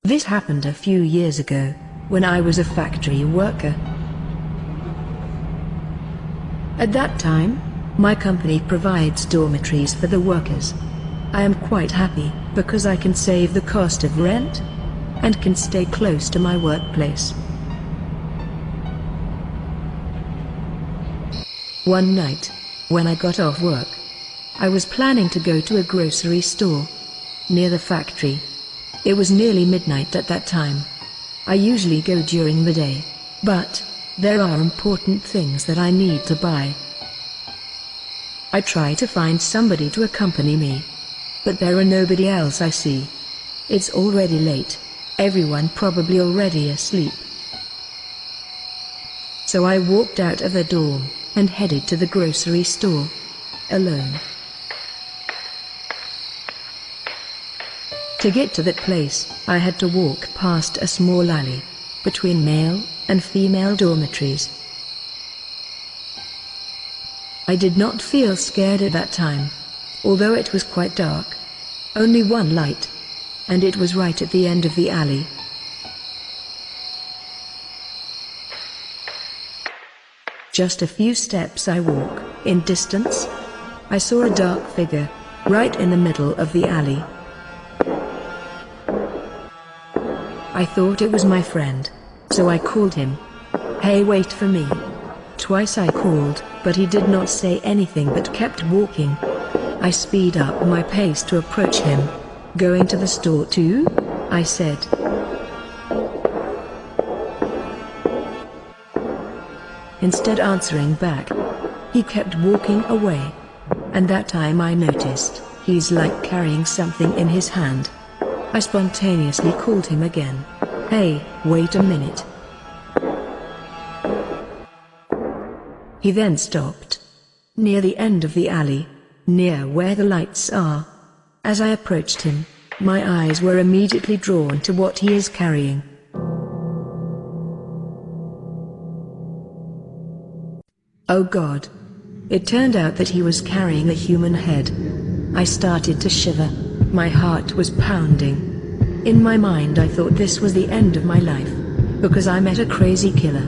This happened a few years ago, when I was a factory worker. At that time, my company provides dormitories for the workers. I am quite happy, because I can save the cost of rent, and can stay close to my workplace. One night, when I got off work, I was planning to go to a grocery store near the factory. It was nearly midnight at that time. I usually go during the day, but there are important things that I need to buy. I try to find somebody to accompany me, but there are nobody else I see. It's already late, everyone probably already asleep. So I walked out of the dorm and headed to the grocery store, alone. To get to that place, I had to walk past a small alley, between male and female dormitories. I did not feel scared at that time, although it was quite dark. Only one light, and it was right at the end of the alley. Just a few steps I walk, in distance, I saw a dark figure, right in the middle of the alley. I thought it was my friend, so I called him. "Hey, wait for me." Twice I called, but he did not say anything but kept walking. I speed up my pace to approach him. "Going to the store too?" I said. Instead answering back, he kept walking away. And that time I noticed, he's like carrying something in his hand. I spontaneously called him again. "Hey, wait a minute." He then stopped, near the end of the alley, near where the lights are. As I approached him, my eyes were immediately drawn to what he is carrying. Oh God! It turned out that he was carrying a human head. I started to shiver. My heart was pounding. In my mind I thought this was the end of my life, because I met a crazy killer.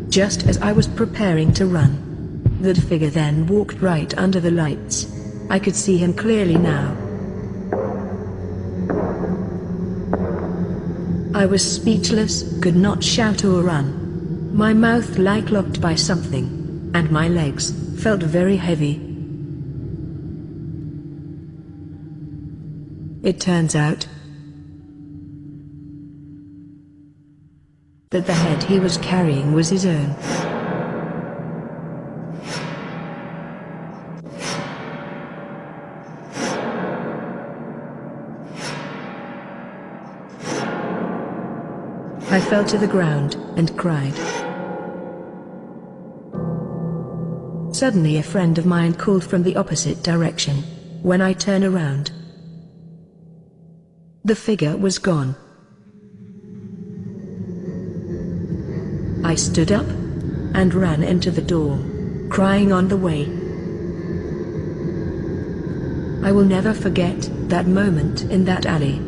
Just as I was preparing to run, that figure then walked right under the lights. I could see him clearly now. I was speechless, could not shout or run. My mouth like locked by something, and my legs felt very heavy. It turns out that the head he was carrying was his own. I fell to the ground and cried. Suddenly a friend of mine called from the opposite direction. When I turn around, the figure was gone. I stood up and ran into the dorm, crying on the way. I will never forget that moment in that alley.